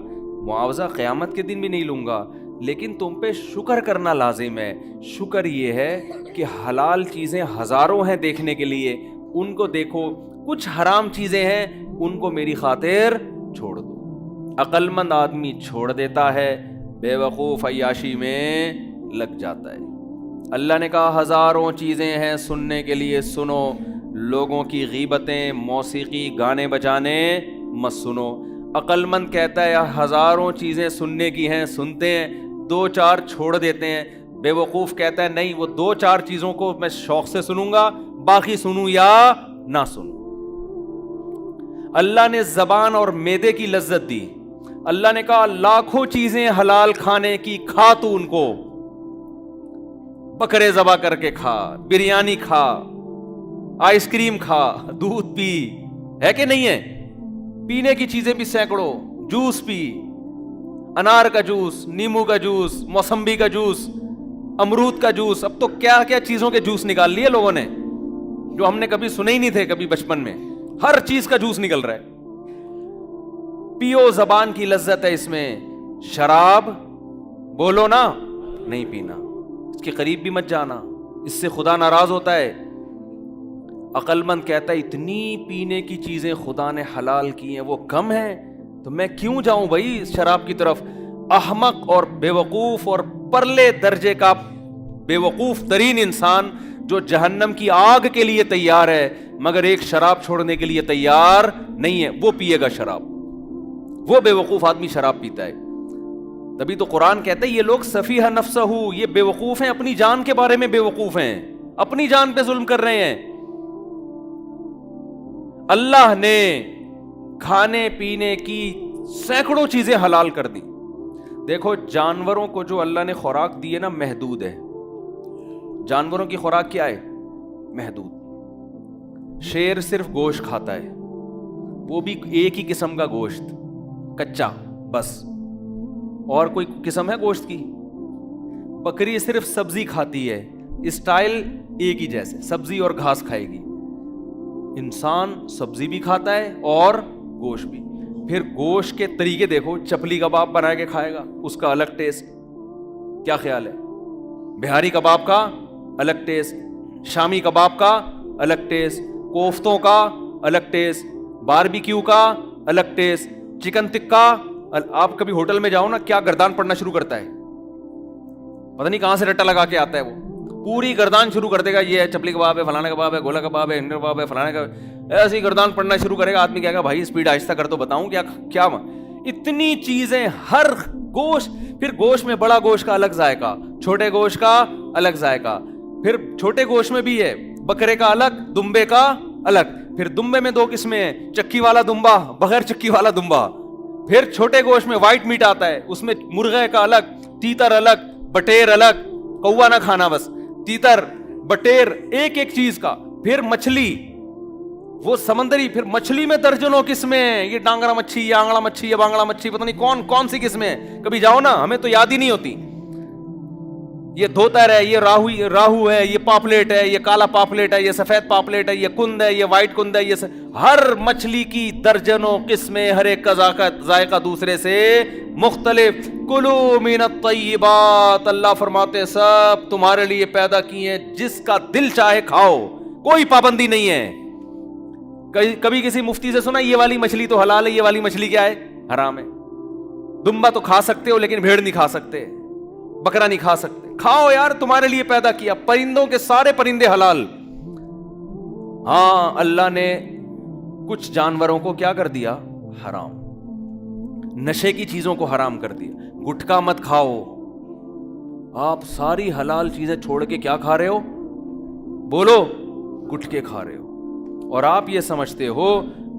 معاوضہ قیامت کے دن بھی نہیں لوں گا, لیکن تم پہ شکر کرنا لازم ہے. شکر یہ ہے کہ حلال چیزیں ہزاروں ہیں دیکھنے کے لیے, ان کو دیکھو. کچھ حرام چیزیں ہیں ان کو میری خاطر چھوڑ دو. عقل مند آدمی چھوڑ دیتا ہے, بے وقوف عیاشی میں لگ جاتا ہے. اللہ نے کہا ہزاروں چیزیں ہیں سننے کے لیے, سنو. لوگوں کی غیبتیں, موسیقی, گانے بجانے مت سنو. عقل مند کہتا ہے ہزاروں چیزیں سننے کی ہیں, سنتے ہیں, 2-4 چھوڑ دیتے ہیں. بے وقوف کہتا ہے نہیں, وہ 2-4 چیزوں کو میں شوق سے سنوں گا, باقی سنوں یا نہ سنوں. اللہ نے زبان اور معدے کی لذت دی. اللہ نے کہا لاکھوں چیزیں حلال کھانے کی, کھا تو ان کو, بکرے ذبح کر کے کھا, بریانی کھا, آئس کریم کھا, دودھ پی, ہے کہ نہیں ہے؟ پینے کی چیزیں بھی سینکڑوں, جوس پی, انار کا جوس, نیمبو کا جوس, موسمبی کا جوس, امرود کا جوس. اب تو کیا کیا چیزوں کے جوس نکال لیے لوگوں نے جو ہم نے کبھی سنے ہی نہیں تھے کبھی بچپن میں. ہر چیز کا جوس نکل رہا ہے. پیو, زبان کی لذت ہے اس میں. شراب بولو نا نہیں پینا, اس کے قریب بھی مت جانا, اس سے خدا ناراض ہوتا ہے. عقل مند کہتا ہے اتنی پینے کی چیزیں خدا نے حلال کی ہیں, وہ کم ہیں تو میں کیوں جاؤں بھائی شراب کی طرف. احمق اور بے وقوف اور پرلے درجے کا بے وقوف ترین انسان جو جہنم کی آگ کے لیے تیار ہے مگر ایک شراب چھوڑنے کے لیے تیار نہیں ہے, وہ پیے گا شراب. وہ بے وقوف آدمی شراب پیتا ہے. تبھی تو قرآن کہتا ہے یہ لوگ سفیہ نفسہ, یہ بے وقوف ہیں, اپنی جان کے بارے میں بے وقوف ہیں, اپنی جان پہ ظلم کر رہے ہیں. اللہ نے کھانے پینے کی سینکڑوں چیزیں حلال کر دی. دیکھو جانوروں کو جو اللہ نے خوراک دی ہے نا محدود ہے. جانوروں کی خوراک کیا ہے؟ محدود. شیر صرف گوشت کھاتا ہے, وہ بھی ایک ہی قسم کا گوشت, کچا بس, اور کوئی قسم ہے گوشت کی؟ بکری صرف سبزی کھاتی ہے, اسٹائل ایک ہی جیسے, سبزی اور گھاس کھائے گی. انسان سبزی بھی کھاتا ہے اور گوشت بھی. پھر گوشت کے طریقے دیکھو, چپلی کباب بنا کے کھائے گا, اس کا الگ ٹیسٹ. کیا خیال ہے؟ بہاری کباب کا الگ ٹیسٹ, شامی کباب کا الگ ٹیسٹ, کوفتوں کا الگ ٹیسٹ, باربیکیو کا الگ ٹیسٹ, چکن ٹکا. آپ کبھی ہوٹل میں جاؤ نا, کیا گردان پڑنا شروع کرتا ہے, پتہ نہیں کہاں سے رٹا لگا کے آتا ہے, وہ پوری گردان شروع کر دے گا, یہ ہے چپلی کباب ہے, فلانا کباب ہے, گولا کباب ہے, ہنڈر کباب ہے, فلانا کا, ایسی گردان پڑنا شروع کرے گا. آدمی کہے گا بھائی اسپیڈ آہستہ کر تو بتاؤں کیا اتنی چیزیں, ہر گوشت. پھر گوشت میں بڑا گوشت کا الگ ذائقہ, چھوٹے گوشت کا الگ ذائقہ. پھر چھوٹے گوشت میں بھی ہے بکرے کا الگ, دمبے کا الگ. پھر دمبے میں 2 قسمیں ہیں, چکی والا دمبا, بغیر چکی والا دمبا. پھر چھوٹے گوشت میں وائٹ میٹ آتا ہے, اس میں مرغے کا الگ, تیتر الگ, بٹیر الگ. کوا نہ کھانا بس, تیتر, بٹیر, ایک ایک چیز کا. پھر مچھلی, وہ سمندری, پھر مچھلی میں درجنوں قسمیں ہیں, یہ ڈانگرا مچھی, یہ آنگڑا مچھی, یہ بانگڑا مچھی, پتہ نہیں کون سی قسمیں ہیں. کبھی جاؤ نا, ہمیں تو یاد ہی نہیں ہوتی. یہ دھوتر ہے, یہ راہو ہے, یہ پاپلیٹ ہے, یہ کالا پاپلیٹ ہے, یہ سفید پاپلیٹ ہے, یہ کند ہے, یہ وائٹ کند ہے, یہ ہر مچھلی کی درجنوں قسمیں, ہر ایک کا ذائقہ دوسرے سے مختلف. کلو من الطیبات, اللہ فرماتے سب تمہارے لیے پیدا کیے ہیں, جس کا دل چاہے کھاؤ, کوئی پابندی نہیں ہے. کبھی کسی مفتی سے سنا یہ والی مچھلی تو حلال ہے, یہ والی مچھلی کیا ہے؟ حرام ہے. دمبا تو کھا سکتے ہو لیکن بھیڑ نہیں کھا سکتے, بکرا نہیں کھا سکتے. کھاؤ یار, تمہارے لیے پیدا کیا. پرندوں کے سارے پرندے حلال. ہاں اللہ نے کچھ جانوروں کو کیا کر دیا؟ حرام. نشے کی چیزوں کو حرام کر دیا. گٹکا مت کھاؤ. آپ ساری حلال چیزیں چھوڑ کے کیا کھا رہے ہو؟ بولو, گٹکے کھا رہے ہو. اور آپ یہ سمجھتے ہو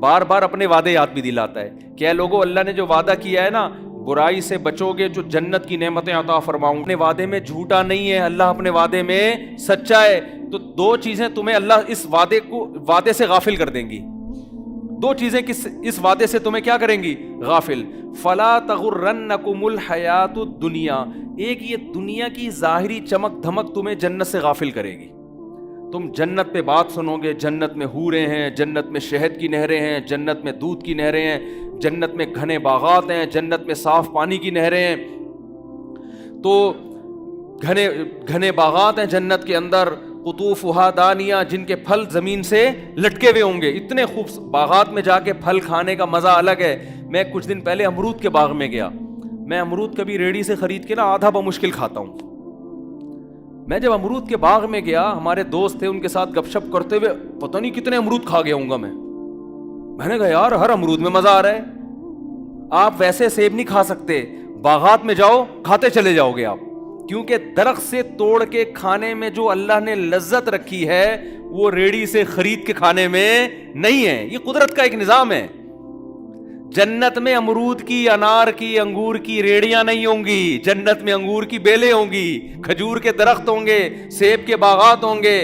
بار بار اپنے وعدے یاد بھی دلاتا ہے کہ اے لوگوں اللہ نے جو وعدہ کیا ہے نا برائی سے بچو گے جو جنت کی نعمتیں عطا فرماؤں، اپنے وعدے میں جھوٹا نہیں ہے، اللہ اپنے وعدے میں سچا ہے. تو دو چیزیں تمہیں اللہ اس وعدے سے غافل کر دیں گی. دو چیزیں اس وعدے سے تمہیں کیا کریں گی؟ غافل. فلا تغرنکم الحیات الدنیا، ایک یہ دنیا کی ظاہری چمک دھمک تمہیں جنت سے غافل کرے گی. تم جنت پہ بات سنو گے، جنت میں حوریں ہیں، جنت میں شہد کی نہریں ہیں، جنت میں دودھ کی نہریں ہیں، جنت میں گھنے باغات ہیں، جنت میں صاف پانی کی نہریں ہیں. تو گھنے باغات ہیں جنت کے اندر، قطوفہا دانیہ، جن کے پھل زمین سے لٹکے ہوئے ہوں گے. اتنے خوبصورت باغات میں جا کے پھل کھانے کا مزہ الگ ہے. میں کچھ دن پہلے امرود کے باغ میں گیا. میں امرود کبھی ریڑھی سے خرید کے نا آدھا بمشکل کھاتا ہوں. میں جب امرود کے باغ میں گیا، ہمارے دوست تھے، ان کے ساتھ گپ شپ کرتے ہوئے پتہ نہیں کتنے امرود کھا گیا ہوں گا میں نے کہا یار ہر امرود میں مزہ آ رہا ہے. آپ ویسے سیب نہیں کھا سکتے، باغات میں جاؤ کھاتے چلے جاؤ گے آپ، کیونکہ درخت سے توڑ کے کھانے میں جو اللہ نے لذت رکھی ہے وہ ریڑھی سے خرید کے کھانے میں نہیں ہے. یہ قدرت کا ایک نظام ہے. جنت میں امرود کی، انار کی، انگور کی ریڑیاں نہیں ہوں گی، جنت میں انگور کی بیلیں ہوں گی، کھجور کے درخت ہوں گے، سیب کے باغات ہوں گے،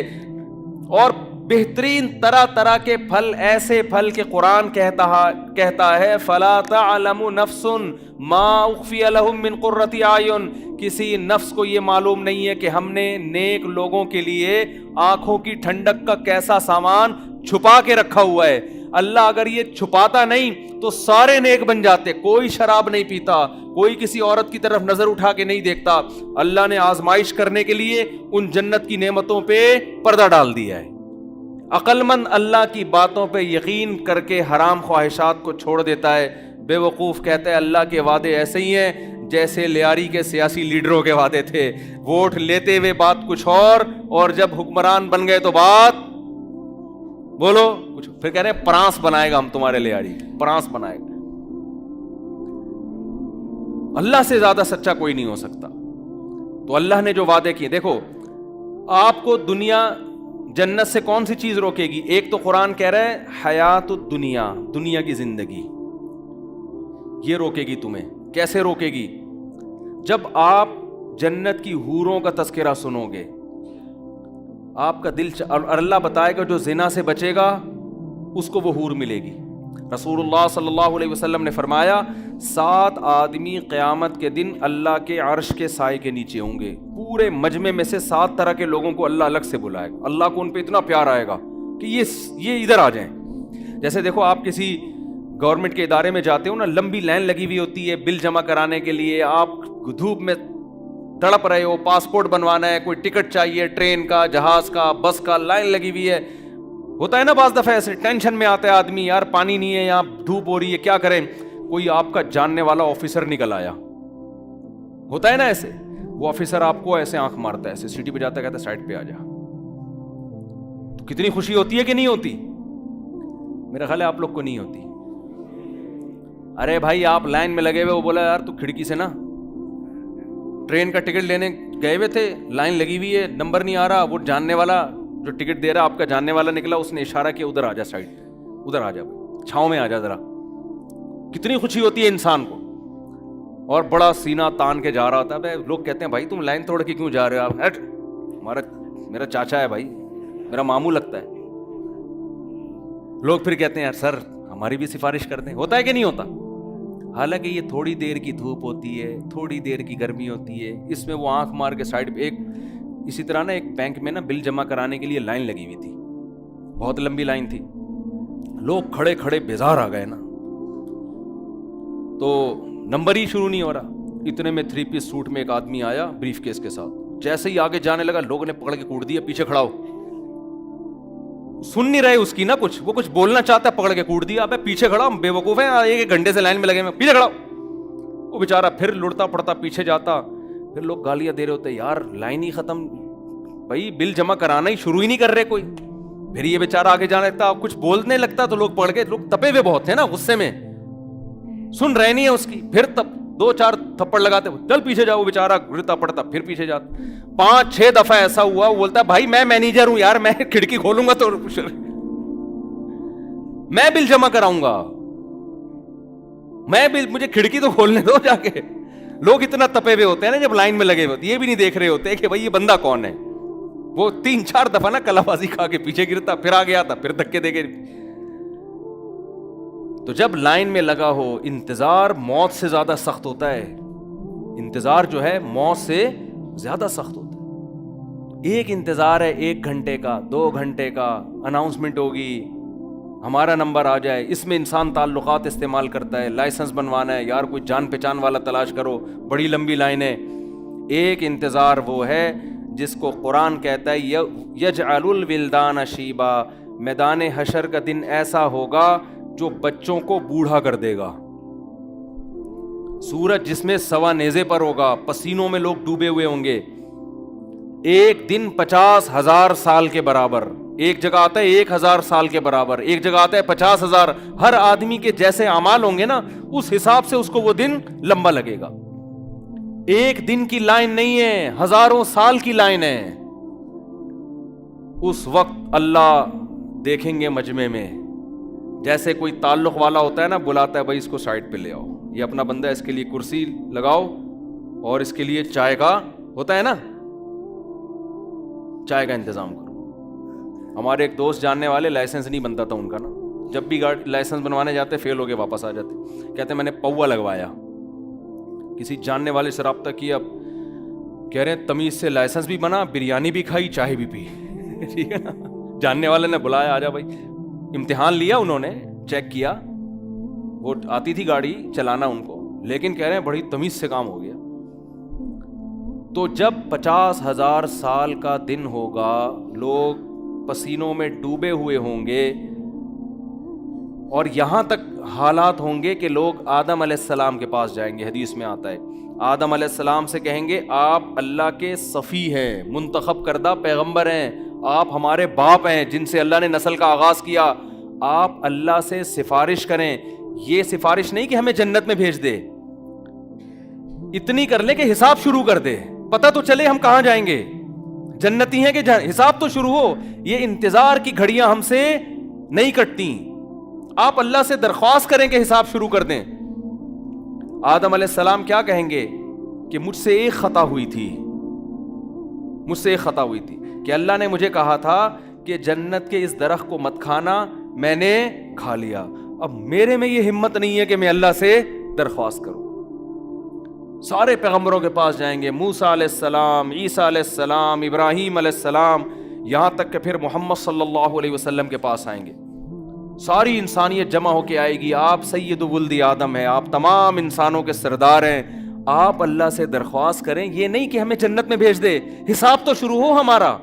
اور بہترین طرح طرح کے پھل، ایسے پھل کہ قرآن کہتا ہے فَلَا تَعْلَمُ نَفْسٌ مَا أُخْفِيَ لَهُم مِّن قُرَّةِ أَعْيُن، کسی نفس کو یہ معلوم نہیں ہے کہ ہم نے نیک لوگوں کے لیے آنکھوں کی ٹھنڈک کا کیسا سامان چھپا کے رکھا ہوا ہے. اللہ اگر یہ چھپاتا نہیں تو سارے نیک بن جاتے. کوئی شراب نہیں پیتا، کوئی کسی عورت کی طرف نظر اٹھا کے نہیں دیکھتا. اللہ نے آزمائش کرنے کے لیے ان جنت کی نعمتوں پہ پردہ ڈال دیا ہے. عقل مند اللہ کی باتوں پہ یقین کر کے حرام خواہشات کو چھوڑ دیتا ہے. بے وقوف کہتا ہے اللہ کے وعدے ایسے ہی ہیں جیسے لیاری کے سیاسی لیڈروں کے وعدے تھے. ووٹ لیتے ہوئے بات کچھ اور جب حکمران بن گئے تو بات بولو کچھ. پھر کہہ رہے ہیں پرانس بنائے گا ہم تمہارے لیاری، پرانس بنائے گا. اللہ سے زیادہ سچا کوئی نہیں ہو سکتا. تو اللہ نے جو وعدے کیے، دیکھو آپ کو دنیا جنت سے کون سی چیز روکے گی؟ ایک تو قرآن کہہ رہا ہے حیات الدنیا، دنیا کی زندگی، یہ روکے گی تمہیں. کیسے روکے گی؟ جب آپ جنت کی حوروں کا تذکرہ سنو گے آپ کا دل اور اللہ بتائے گا جو زنا سے بچے گا اس کو وہ حور ملے گی. رسول اللہ صلی اللہ علیہ وسلم نے فرمایا 7 آدمی قیامت کے دن اللہ کے عرش کے سائے کے نیچے ہوں گے. پورے مجمع میں سے 7 طرح کے لوگوں کو اللہ الگ سے بلائے گا. اللہ کو ان پہ اتنا پیار آئے گا کہ یہ ادھر آ جائیں. جیسے دیکھو آپ کسی گورنمنٹ کے ادارے میں جاتے ہو نا، لمبی لائن لگی ہوئی ہوتی ہے بل جمع کرانے کے لیے، آپ دھوپ میں تڑپ رہے ہو، پاسپورٹ بنوانا ہے، کوئی ٹکٹ چاہیے، ٹرین کا، جہاز کا، بس کا، لائن لگی ہوئی ہے. ہوتا ہے نا بعض دفعہ ایسے ٹینشن میں آتا ہے آدمی، یار پانی نہیں ہے، یہاں دھوپ ہو رہی ہے، کیا کریں؟ کوئی آپ کا جاننے والا آفیسر نکل آیا، ہوتا ہے نا ایسے. وہ آفیسر آپ کو ایسے آنکھ مارتا ہے، ایسے سیٹی پہ جاتا ہے، کہتا ہے سائڈ پہ آ جا. تو کتنی خوشی ہوتی ہے کہ نہیں ہوتی؟ میرا خیال ہے آپ لوگ کو نہیں ہوتی. ارے بھائی آپ لائن میں لگے ہوئے، وہ بولا یار تو کھڑکی سے نا، ٹرین کا ٹکٹ لینے گئے ہوئے تھے، لائن لگی ہوئی ہے، نمبر نہیں آ رہا، وہ جاننے والا جو ٹکٹ دے رہا آپ کا جاننے والا نکلا، اس نے اشارہ کیا ادھر آ جا، سائڈ ادھر آ جا، چھاؤں میں آ جا ذرا. کتنی خوشی ہوتی ہے انسان کو. اور بڑا سینہ تان کے جا رہا ہوتا ہے. لوگ کہتے ہیں بھائی تم لائن توڑ کے کیوں جا رہے ہو؟ آپ ہٹ، میرا چاچا ہے بھائی، میرا ماموں لگتا ہے. لوگ پھر کہتے ہیں یار سر ہماری بھی سفارش کرتے ہیں. ہوتا ہے کہ نہیں ہوتا؟ حالانکہ یہ تھوڑی دیر کی دھوپ ہوتی ہے، تھوڑی دیر کی گرمی ہوتی ہے، اس میں وہ آنکھ مار کے سائڈ پہ. ایک اسی طرح نا ایک بینک میں نا بل جمع کرانے کے لیے لائن لگی ہوئی تھی، بہت لمبی لائن تھی، لوگ کھڑے کھڑے بیزار آ گئے نا، تو نمبر ہی شروع نہیں ہو رہا. اتنے میں 3 پیس سوٹ میں ایک آدمی آیا بریف کیس کے ساتھ. جیسے ہی آگے جانے لگا لوگوں نے پکڑ کے کوڑ دیا، پیچھے کھڑا ہو. سن نہیں رہے اس کی نا کچھ، وہ کچھ بولنا چاہتا ہے، پکڑ کے کوڑ دیا. ابے پیچھے کھڑا، بے وقوف ہے، 1 گھنٹے سے لائن میں لگے، میں پیچھے کھڑا. وہ بیچارہ پھر لڑتا پڑتا پیچھے جاتا. پھر لوگ گالیاں دے رہے ہوتے، یار لائن ہی ختم، بھائی بل جمع کرانا ہی شروع ہی نہیں کر رہے کوئی. پھر یہ بیچارہ آگے جانے لگتا، کچھ بولنے لگتا تو لوگ پڑھ کے، لوگ تپے ہوئے بہت ہیں نا غصے میں، سن رہے نہیں ہے اس کی. پھر 2-4 تھپڑ لگاتے، چل پیچھے جاؤ. وہ بیچارہ گرتا پڑتا پھر پیچھے جاتا. 5-6 دفعہ ایسا ہوا. وہ بولتا بھائی میں مینیجر ہوں یار، میں کھڑکی کھولوں گا تو. میں بل جمع کراؤں گا، میں بل، مجھے کھڑکی تو کھولنے دو جا کے. لوگ اتنا تپے ہوئے ہوتے ہیں نا جب لائن میں لگے ہوتے، یہ بھی نہیں دیکھ رہے ہوتے کہ بھائی یہ بندہ کون ہے. وہ 3-4 دفعہ نا کلا بازی کھا کے پیچھے گرتا، پھر آ گیا تھا، پھر دھکے دے کے. تو جب لائن میں لگا ہو، انتظار موت سے زیادہ سخت ہوتا ہے. انتظار جو ہے موت سے زیادہ سخت ہوتا ہے. ایک انتظار ہے 1 گھنٹے کا، 2 گھنٹے کا، اناؤنسمنٹ ہوگی، ہمارا نمبر آ جائے. اس میں انسان تعلقات استعمال کرتا ہے، لائسنس بنوانا ہے، یار کوئی جان پہچان والا تلاش کرو، بڑی لمبی لائن ہے. ایک انتظار وہ ہے جس کو قرآن کہتا ہے یجعل الولدان شیبا، میدان حشر کا دن ایسا ہوگا جو بچوں کو بوڑھا کر دے گا. سورج جس میں سوا نیزے پر ہوگا، پسینوں میں لوگ ڈوبے ہوئے ہوں گے. ایک دن 50,000 سال کے برابر. ایک جگہ آتا ہے 1,000 سال کے برابر، ایک جگہ آتا ہے 50,000. ہر آدمی کے جیسے اعمال ہوں گے نا، اس حساب سے اس کو وہ دن لمبا لگے گا. ایک دن کی لائن نہیں ہے، ہزاروں سال کی لائن ہے. اس وقت اللہ دیکھیں گے مجمع میں، جیسے کوئی تعلق والا ہوتا ہے نا، بلاتا ہے بھائی اس کو سائڈ پہ لے آؤ، یہ اپنا بندہ ہے، اس کے لیے کرسی لگاؤ اور اس کے لیے چائے کا ہوتا ہے نا، چائے کا انتظام کرو. ہمارے ایک دوست جاننے والے، لائسنس نہیں بنتا تھا ان کا نا، جب بھی لائسنس بنوانے جاتے فیل ہو کے واپس آ جاتے. کہتے میں نے پوا لگوایا. کسی جاننے والے سے رابطہ کیا، کہہ رہے ہیں تمیز سے لائسنس بھی بنا، بریانی بھی کھائی، چائے بھی پی. ٹھیک ہے نا. جاننے والے نے بلایا، آجا بھائی. امتحان لیا انہوں نے، چیک کیا، وہ آتی تھی گاڑی چلانا ان کو، لیکن کہہ رہے ہیں بڑی تمیز سے کام ہو گیا. تو جب 50,000 سال کا دن ہوگا، لوگ پسینوں میں ڈوبے ہوئے ہوں گے، اور یہاں تک حالات ہوں گے کہ لوگ آدم علیہ السلام کے پاس جائیں گے. حدیث میں آتا ہے آدم علیہ السلام سے کہیں گے آپ اللہ کے صفی ہیں، منتخب کردہ پیغمبر ہیں، آپ ہمارے باپ ہیں جن سے اللہ نے نسل کا آغاز کیا، آپ اللہ سے سفارش کریں. یہ سفارش نہیں کہ ہمیں جنت میں بھیج دے، اتنی کر لے کہ حساب شروع کر دے، پتہ تو چلے ہم کہاں جائیں گے، جنتی ہیں کہ حساب تو شروع ہو. یہ انتظار کی گھڑیاں ہم سے نہیں کٹتی. آپ اللہ سے درخواست کریں کہ حساب شروع کر دیں. آدم علیہ السلام کیا کہیں گے کہ مجھ سے ایک خطا ہوئی تھی، مجھ سے ایک خطا ہوئی تھی کہ اللہ نے مجھے کہا تھا کہ جنت کے اس درخت کو مت کھانا، میں نے کھا لیا. اب میرے میں یہ ہمت نہیں ہے کہ میں اللہ سے درخواست کروں. سارے پیغمبروں کے پاس جائیں گے، موسیٰ علیہ السلام، عیسیٰ علیہ السلام، ابراہیم علیہ السلام، یہاں تک کہ پھر محمد صلی اللہ علیہ وسلم کے پاس آئیں گے. ساری انسانیت جمع ہو کے آئے گی. آپ سید ولد آدم ہیں، آپ تمام انسانوں کے سردار ہیں. آپ اللہ سے درخواست کریں، یہ نہیں کہ ہمیں جنت میں بھیج دے، حساب تو شروع ہو ہمارا.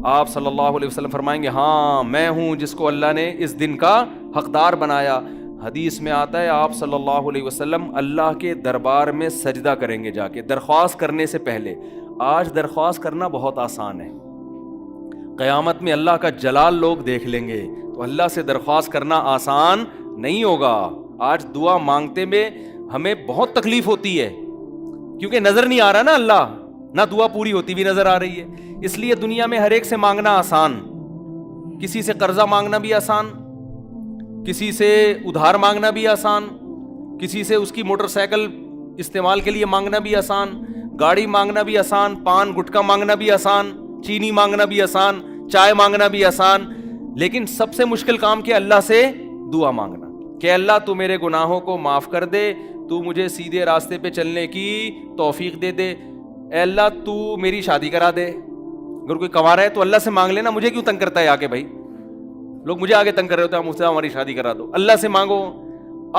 آپ صلی اللہ علیہ وسلم فرمائیں گے ہاں میں ہوں جس کو اللہ نے اس دن کا حقدار بنایا. حدیث میں آتا ہے آپ صلی اللہ علیہ وسلم اللہ کے دربار میں سجدہ کریں گے جا کے، درخواست کرنے سے پہلے. آج درخواست کرنا بہت آسان ہے، قیامت میں اللہ کا جلال لوگ دیکھ لیں گے، تو اللہ سے درخواست کرنا آسان نہیں ہوگا. آج دعا مانگتے میں ہمیں بہت تکلیف ہوتی ہے، کیونکہ نظر نہیں آ رہا نا اللہ، نہ دعا پوری ہوتی بھی نظر آ رہی ہے. اس لیے دنیا میں ہر ایک سے مانگنا آسان، کسی سے قرضہ مانگنا بھی آسان، کسی سے ادھار مانگنا بھی آسان، کسی سے اس کی موٹر سائیکل استعمال کے لیے مانگنا بھی آسان، گاڑی مانگنا بھی آسان، پان گٹکا مانگنا بھی آسان، چینی مانگنا بھی آسان، چائے مانگنا بھی آسان. لیکن سب سے مشکل کام کیا؟ اللہ سے دعا مانگنا کہ اللہ تو میرے گناہوں کو معاف کر دے، تو مجھے سیدھے راستے پہ چلنے کی توفیق دے دے. اے اللہ تو میری شادی کرا دے. اگر کوئی کنوارا ہے تو اللہ سے مانگ لینا، مجھے کیوں تنگ کرتا ہے آ کے؟ بھائی لوگ مجھے آگے تنگ کر رہے ہوتے ہیں، مجھ سے ہماری شادی کرا دو. اللہ سے مانگو.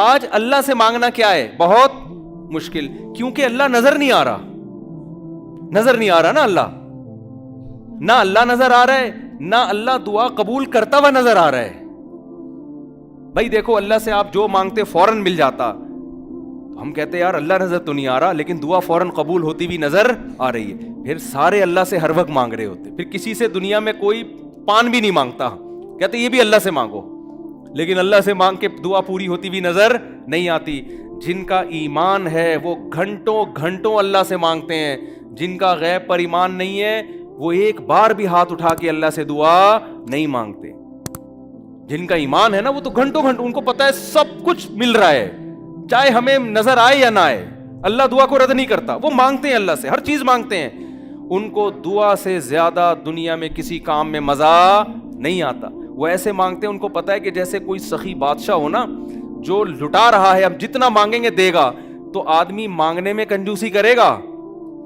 آج اللہ سے مانگنا کیا ہے؟ بہت مشکل، کیونکہ اللہ نظر نہیں آ رہا، نظر نہیں آ رہا نا اللہ، نہ اللہ نظر آ رہا ہے، نہ اللہ دعا قبول کرتا ہوا نظر آ رہا ہے. بھائی دیکھو اللہ سے آپ جو مانگتے فوراً مل جاتا. ہم کہتے ہیں یار اللہ نظر تو نہیں آ رہا، لیکن دعا فوراً قبول ہوتی بھی نظر آ رہی ہے. پھر سارے اللہ سے ہر وقت مانگ رہے ہوتے، پھر کسی سے دنیا میں کوئی پان بھی نہیں مانگتا، کہتے یہ بھی اللہ سے مانگو، لیکن اللہ سے مانگ کے دعا پوری ہوتی بھی نظر نہیں آتی. جن کا ایمان ہے وہ گھنٹوں گھنٹوں اللہ سے مانگتے ہیں، جن کا غیب پر ایمان نہیں ہے وہ ایک بار بھی ہاتھ اٹھا کے اللہ سے دعا نہیں مانگتے. جن کا ایمان ہے نا وہ تو گھنٹوں گھنٹوں ان کو پتا ہے سب کچھ مل رہا ہے، چاہے ہمیں نظر آئے یا نہ آئے، اللہ دعا کو رد نہیں کرتا، وہ مانگتے ہیں اللہ سے، ہر چیز مانگتے ہیں، ان کو دعا سے زیادہ دنیا میں کسی کام میں مزہ نہیں آتا، وہ ایسے مانگتے ہیں، ان کو پتا ہے کہ جیسے کوئی سخی بادشاہ ہو نا جو لٹا رہا ہے، اب جتنا مانگیں گے دے گا، تو آدمی مانگنے میں کنجوسی کرے گا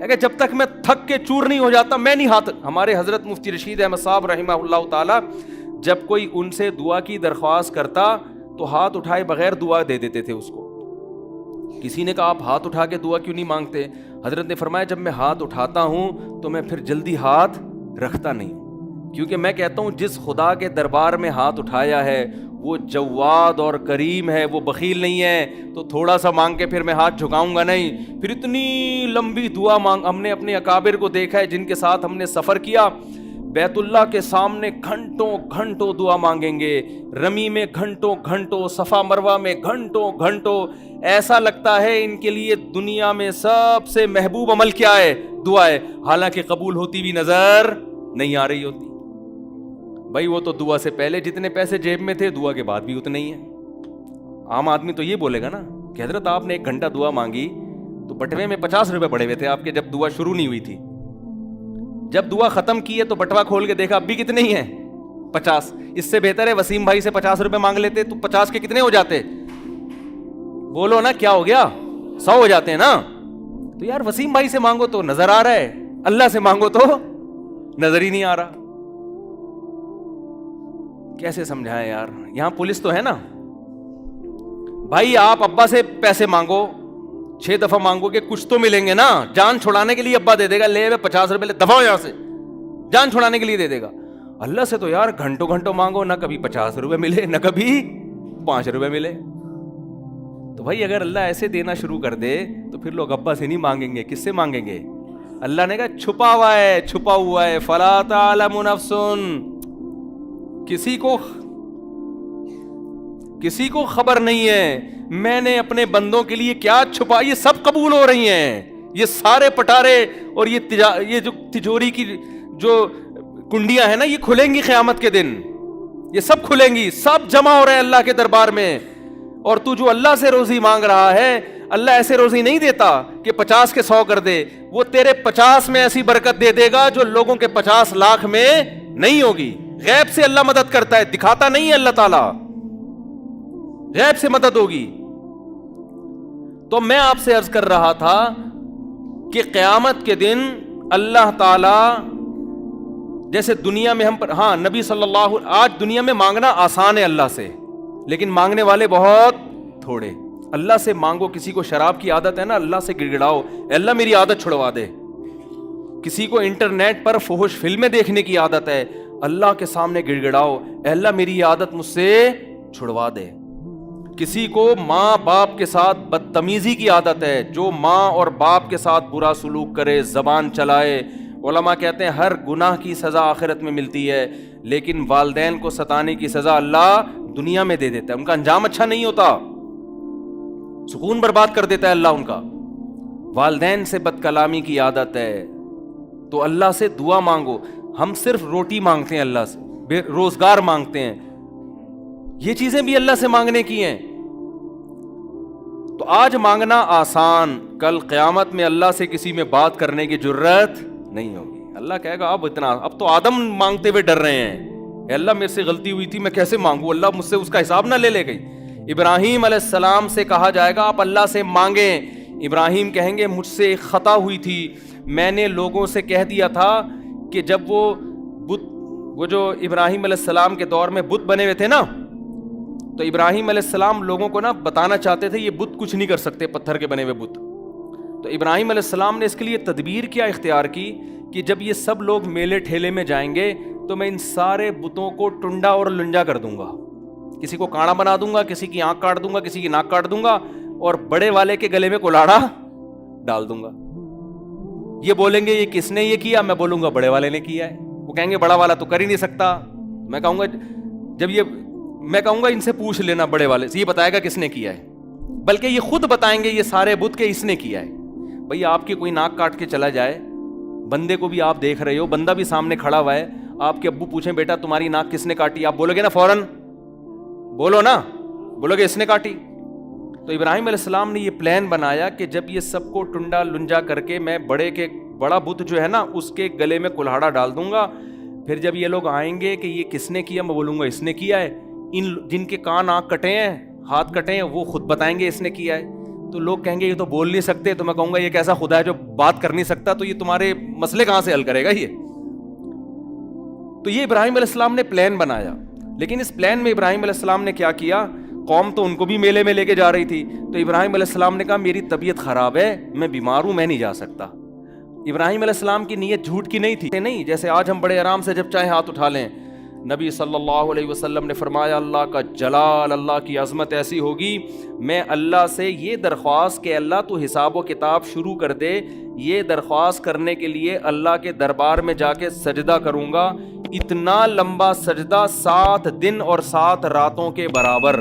کہ جب تک میں تھک کے چور نہیں ہو جاتا میں نہیں ہاتھ. ہمارے حضرت مفتی رشید احمد صاحب رحمہ اللہ تعالی جب کوئی ان سے دعا کی درخواست کرتا تو ہاتھ اٹھائے بغیر دعا دے دیتے تھے اس کو. کسی نے کہا آپ ہاتھ اٹھا کے دعا کیوں نہیں مانگتے؟ حضرت نے فرمایا جب میں ہاتھ اٹھاتا ہوں تو میں پھر جلدی ہاتھ رکھتا نہیں ہوں، کیونکہ میں کہتا ہوں جس خدا کے دربار میں ہاتھ اٹھایا ہے وہ جواد اور کریم ہے، وہ بخیل نہیں ہے، تو تھوڑا سا مانگ کے پھر میں ہاتھ جھکاؤں گا نہیں. پھر اتنی لمبی دعا مانگ، ہم نے اپنے اکابر کو دیکھا ہے جن کے ساتھ ہم نے سفر کیا، بیت اللہ کے سامنے گھنٹوں گھنٹوں دعا مانگیں گے، رمی میں گھنٹوں گھنٹوں، صفا مروہ میں گھنٹوں گھنٹوں، ایسا لگتا ہے ان کے لیے دنیا میں سب سے محبوب عمل کیا ہے؟ دعا ہے، حالانکہ قبول ہوتی بھی نظر نہیں آ رہی ہوتی. بھائی وہ تو دعا سے پہلے جتنے پیسے جیب میں تھے دعا کے بعد بھی اتنے ہی ہیں. عام آدمی تو یہ بولے گا نا کہ حضرت آپ نے 1 گھنٹہ دعا مانگی تو بٹوے میں 50 روپے پڑے ہوئے تھے آپ کے جب دعا شروع نہیں ہوئی تھی، جب دعا ختم کی ہے تو بٹوا کھول کے دیکھا اب بھی کتنے ہی ہیں؟ 50. اس سے بہتر ہے وسیم بھائی سے 50 روپے مانگ لیتے تو 50 کے کتنے ہو جاتے؟ بولو نا کیا ہو گیا؟ 100 ہو جاتے ہیں نا. تو یار وسیم بھائی سے مانگو تو نظر آ رہا ہے، اللہ سے مانگو تو نظر ہی نہیں آ رہا. کیسے سمجھائیں یار؟ یہاں پولیس تو ہے نا. بھائی آپ ابا سے پیسے مانگو 6 دفعہ مانگو کہ کچھ تو ملیں گے نا، جان چھڑانے کے لیے ابا دے دے گا، لے 50 روپے لے دفعہ یہاں سے، جان چھڑانے کے لیے دے دے گا. اللہ سے تو یار گھنٹوں گھنٹوں مانگو، نہ کبھی 50 روپے ملے نہ کبھی 5 روپے ملے. تو بھائی اگر اللہ ایسے دینا شروع کر دے تو پھر لوگ ابا سے نہیں مانگیں گے، کس سے مانگیں گے؟ اللہ نے کہا چھپا ہوا ہے، چھپا ہوا ہے، فلا تعلم نفس، کسی کو خبر نہیں ہے میں نے اپنے بندوں کے لیے کیا چھپا. یہ سب قبول ہو رہی ہیں، یہ سارے پٹارے اور یہ جو تجوری کی جو کنڈیاں ہیں نا یہ کھلیں گی قیامت کے دن، یہ سب کھلیں گی، سب جمع ہو رہے ہیں اللہ کے دربار میں. اور تو جو اللہ سے روزی مانگ رہا ہے، اللہ ایسے روزی نہیں دیتا کہ 50 کے 100 کر دے، وہ تیرے 50 میں ایسی برکت دے دے گا جو لوگوں کے 50 لاکھ میں نہیں ہوگی. غیب سے اللہ مدد کرتا ہے، دکھاتا نہیں ہے اللہ تعالیٰ، غیب سے مدد ہوگی. تو میں آپ سے عرض کر رہا تھا کہ قیامت کے دن اللہ تعالی جیسے دنیا میں ہم پر، ہاں نبی صلی اللہ، آج دنیا میں مانگنا آسان ہے اللہ سے، لیکن مانگنے والے بہت تھوڑے. اللہ سے مانگو. کسی کو شراب کی عادت ہے نا، اللہ سے گڑ گڑاؤ اے اللہ میری عادت چھڑوا دے. کسی کو انٹرنیٹ پر فحش فلمیں دیکھنے کی عادت ہے، اللہ کے سامنے گڑ گڑاؤ اے اللہ میری عادت مجھ سے چھڑوا دے. کسی کو ماں باپ کے ساتھ بدتمیزی کی عادت ہے، جو ماں اور باپ کے ساتھ برا سلوک کرے، زبان چلائے، علماء کہتے ہیں ہر گناہ کی سزا آخرت میں ملتی ہے، لیکن والدین کو ستانے کی سزا اللہ دنیا میں دے دیتا ہے. ان کا انجام اچھا نہیں ہوتا، سکون برباد کر دیتا ہے اللہ ان کا. والدین سے بد کلامی کی عادت ہے تو اللہ سے دعا مانگو. ہم صرف روٹی مانگتے ہیں اللہ سے، روزگار مانگتے ہیں، یہ چیزیں بھی اللہ سے مانگنے کی ہیں. تو آج مانگنا آسان، کل قیامت میں اللہ سے کسی میں بات کرنے کی جرت نہیں ہوگی. اللہ کہے گا اب تو آدم مانگتے ہوئے ڈر رہے ہیں، اے اللہ میرے سے غلطی ہوئی تھی میں کیسے مانگوں، اللہ مجھ سے اس کا حساب نہ لے گئی. ابراہیم علیہ السلام سے کہا جائے گا آپ اللہ سے مانگیں. ابراہیم کہیں گے مجھ سے ایک خطا ہوئی تھی، میں نے لوگوں سے کہہ دیا تھا کہ جب وہ جو ابراہیم علیہ السلام کے دور میں بت بنے ہوئے تھے نا، تو ابراہیم علیہ السلام لوگوں کو نا بتانا چاہتے تھے یہ بت کچھ نہیں کر سکتے، پتھر کے بنے ہوئے بت. تو ابراہیم علیہ السلام نے اس کے لیے تدبیر کیا اختیار کی کہ جب یہ سب لوگ میلے ٹھیلے میں جائیں گے تو میں ان سارے بتوں کو ٹنڈا اور لنجا کر دوں گا، کسی کو کاڑا بنا دوں گا، کسی کی آنکھ کاٹ دوں گا، کسی کی ناک کاٹ دوں گا، اور بڑے والے کے گلے میں کلاڑا ڈال دوں گا. یہ بولیں گے یہ کس نے یہ کیا، میں بولوں گا بڑے والے نے کیا ہے. وہ کہیں گے بڑا والا تو کر ہی نہیں سکتا. میں کہوں گا ان سے پوچھ لینا بڑے والے سے، یہ بتائے گا کس نے کیا ہے. بلکہ یہ خود بتائیں گے یہ سارے بت کے اس نے کیا ہے. بھئی آپ کی کوئی ناک کاٹ کے چلا جائے، بندے کو بھی آپ دیکھ رہے ہو، بندہ بھی سامنے کھڑا ہوا ہے، آپ کے ابو پوچھیں بیٹا تمہاری ناک کس نے کاٹی، آپ بولو گے نا فوراً بولو نا, بولو کہ اس نے کاٹی. تو ابراہیم علیہ السلام نے یہ پلان بنایا کہ جب یہ سب کو ٹنڈا لنجا کر کے میں بڑا بت جو ہے نا اس کے گلے میں کلہاڑا ڈال دوں گا, پھر جب یہ لوگ آئیں گے کہ یہ کس نے کیا, میں بولوں گا اس نے کیا ہے. ان جن کے کان آنکھ کٹے ہیں, ہاتھ کٹے ہیں, وہ خود بتائیں گے اس نے کیا ہے. تو لوگ کہیں گے یہ تو بول نہیں سکتے, تو میں کہوں گا یہ کیسا خدا ہے جو بات کر نہیں سکتا, تو یہ تمہارے مسئلے کہاں سے حل کرے گا یہ. تو یہ ابراہیم علیہ السلام نے پلان بنایا. لیکن اس پلان میں ابراہیم علیہ السلام نے کیا کیا, قوم تو ان کو بھی میلے میں لے کے جا رہی تھی, تو ابراہیم علیہ السلام نے کہا میری طبیعت خراب ہے, میں بیمار ہوں, میں نہیں جا سکتا. ابراہیم علیہ السلام کی نیت جھوٹ کی نہیں تھی, نہیں جیسے آج ہم بڑے آرام سے جب چاہے ہاتھ اٹھا لیں. نبی صلی اللہ علیہ وسلم نے فرمایا اللہ کا جلال, اللہ کی عظمت ایسی ہوگی, میں اللہ سے یہ درخواست کہ اللہ تو حساب و کتاب شروع کر دے, یہ درخواست کرنے کے لیے اللہ کے دربار میں جا کے سجدہ کروں گا, اتنا لمبا سجدہ 7 دن اور 7 راتوں کے برابر.